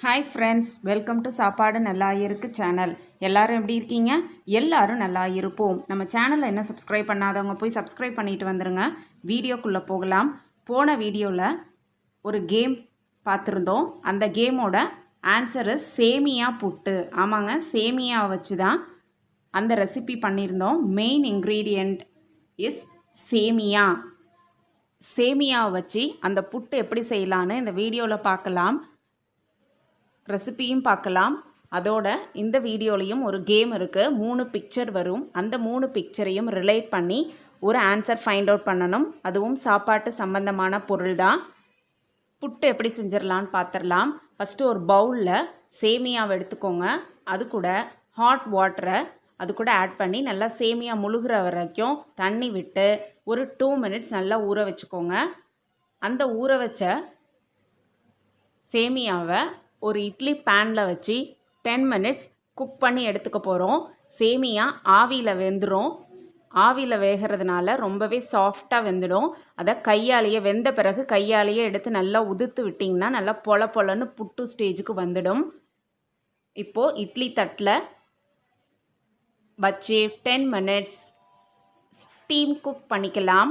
Hi friends, welcome to Sapadu Irukku channel. எல்லாரும் எப்படி இருக்கீங்க? எல்லாரும் நல்லா இருப்போம். நம்ம சேனலை என்ன சப்ஸ்கிரைப் பண்ணாதவங்க போய் சப்ஸ்கிரைப் பண்ணிட்டு வந்துருங்க. வீடியோக்குள்ளே போகலாம். போன வீடியோவில் ஒரு கேம் பார்த்துருந்தோம். அந்த கேமோட ஆன்சரு சேமியா புட்டு. ஆமாங்க, சேமியாவை வச்சு தான் அந்த ரெசிபி பண்ணியிருந்தோம். மெயின் இன்க்ரீடியண்ட் இஸ் சேமியா. சேமியாவை வச்சு அந்த புட்டு எப்படி செய்யலான்னு இந்த வீடியோவில் பார்க்கலாம். ரெசிபியும் பார்க்கலாம். அதோட இந்த வீடியோலையும் ஒரு கேம் இருக்குது. 3 பிக்சர் வரும். அந்த 3 பிக்சரையும் ரிலேட் பண்ணி ஒரு ஆன்சர் ஃபைண்ட் அவுட் பண்ணணும். அதுவும் சாப்பாட்டு சம்பந்தமான பொருள் தான். புட்டு எப்படி செஞ்சிடலான்னு பார்த்துடலாம். ஃபஸ்ட்டு ஒரு பவுலில் சேமியாவை எடுத்துக்கோங்க. அது கூட ஹாட் வாட்டரை அது கூட ஆட் பண்ணி நல்லா சேமியா முழுகிற வரைக்கும் தண்ணி விட்டு ஒரு 2 மினிட்ஸ் நல்லா ஊற வச்சுக்கோங்க. அந்த ஊற வச்ச சேமியாவை ஒரு இட்லி பேனில் வச்சு 10 மினிட்ஸ் குக் பண்ணி எடுத்துக்க போகிறோம். சேமியா ஆவியில் வெந்துடும். ஆவியில் வேகிறதுனால ரொம்பவே சாஃப்டாக வெந்துடும். அதை கையாலேயே வெந்த பிறகு கையாலேயே எடுத்து நல்லா உதிர்த்து விட்டிங்கன்னா நல்லா பொல பொலன்னு புட்டு ஸ்டேஜுக்கு வந்துடும். இப்போது இட்லி தட்டில் வச்சு 10 மினிட்ஸ் ஸ்டீம் குக் பண்ணிக்கலாம்.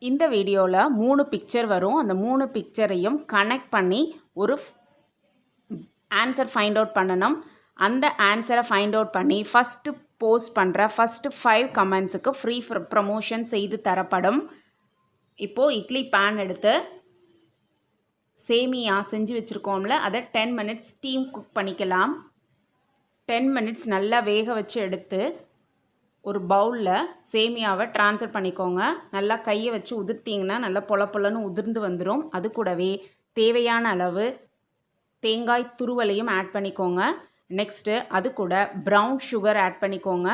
இந்த வீடியோவில் 3 பிக்சர் வரும். அந்த 3 பிக்சரையும் கனெக்ட் பண்ணி ஒரு ஆன்சர் ஃபைண்ட் அவுட் பண்ணணும். அந்த ஆன்சரை ஃபைண்ட் அவுட் பண்ணி ஃபஸ்ட்டு போஸ்ட் பண்ணுற ஃபஸ்ட்டு 5 கமெண்ட்ஸுக்கு ஃப்ரீ ப்ரமோஷன் செய்து தரப்படும். இப்போது இட்லி பேன் எடுத்து சேமியா செஞ்சு வச்சுருக்கோம்ல, அதை 10 மினிட்ஸ் ஸ்டீம் குக் பண்ணிக்கலாம். 10 மினிட்ஸ் நல்லா வேக வச்சு எடுத்து ஒரு பவுலில் சேமியாவை ட்ரான்ஸ்ஃபர் பண்ணிக்கோங்க. நல்லா கையை வச்சு உதிர்த்திங்கன்னா நல்லா பொல பொலன்னு உதிர்ந்து வந்துடும். அது கூடவே தேவையான அளவு தேங்காய் துருவலையும் ஆட் பண்ணிக்கோங்க. நெக்ஸ்ட்டு அது கூட ப்ரௌன் சுகர் ஆட் பண்ணிக்கோங்க.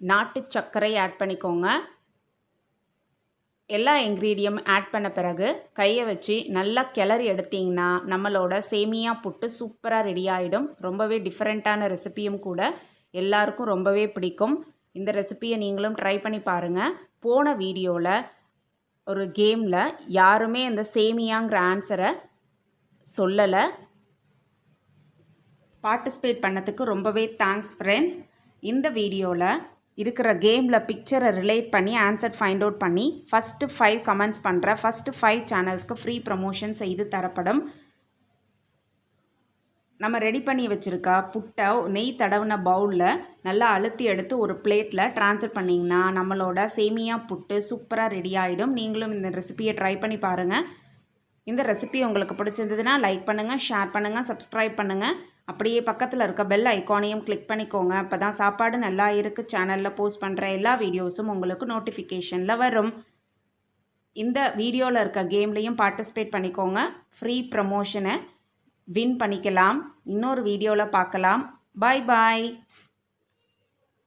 நாட்டு சர்க்கரை ஆட் பண்ணிக்கோங்க. எல்லா இன்க்ரீடியம் ஆட் பண்ண பிறகு கையை வச்சு நல்லா கிளறி எடுத்திங்கன்னா நம்மளோட சேமியா புட்டு சூப்பராக ரெடி ஆகிடும். ரொம்பவே டிஃப்ரெண்ட்டான ரெசிபியும் கூட, எல்லாருக்கும் ரொம்பவே பிடிக்கும். இந்த ரெசிபியை நீங்களும் ட்ரை பண்ணி பாருங்கள். போன வீடியோவில் ஒரு கேமில் யாருமே அந்த சேமியாங்கிற ஆன்சரை சொல்லலை. பார்ட்டிசிபேட் பண்ணதுக்கு ரொம்பவே தேங்க்ஸ் ஃப்ரெண்ட்ஸ். இந்த வீடியோவில் இருக்கிற கேமில் பிக்சரை ரிலேட் பண்ணி ஆன்சர் ஃபைண்ட் அவுட் பண்ணி ஃபஸ்ட்டு 5 கமெண்ட்ஸ் பண்ணுற ஃபஸ்ட்டு 5 சேனல்ஸ்க்கு ஃப்ரீ ப்ரமோஷன் செய்து தரப்படும். நம்ம ரெடி பண்ணி வச்சுருக்க புட்டை நெய் தடவின பவுலில் நல்லா அழுத்தி எடுத்து ஒரு பிளேட்டில் ட்ரான்ஸ்ஃபர் பண்ணிங்கன்னா நம்மளோட சேமியா புட்டு சூப்பராக ரெடி ஆகிடும். நீங்களும் இந்த ரெசிபியை ட்ரை பண்ணி பாருங்கள். இந்த ரெசிபி உங்களுக்கு பிடிச்சிருந்ததுன்னா லைக் பண்ணுங்கள், ஷேர் பண்ணுங்கள், சப்ஸ்கிரைப் பண்ணுங்கள். அப்படியே பக்கத்தில் இருக்க பெல் ஐக்கானையும் கிளிக் பண்ணிக்கோங்க. அப்போ தான் சாப்பாடு நல்லா இருக்கு சேனலில் போஸ்ட் பண்ணுற எல்லா வீடியோஸும் உங்களுக்கு நோட்டிஃபிகேஷனில் வரும். இந்த வீடியோவில் இருக்க கேம்லேயும் பார்ட்டிசிபேட் பண்ணிக்கோங்க. ஃப்ரீ ப்ரமோஷனை வின் பண்ணிக்கலாம். இன்னொரு வீடியோவில் பார்க்கலாம். பாய் பாய்.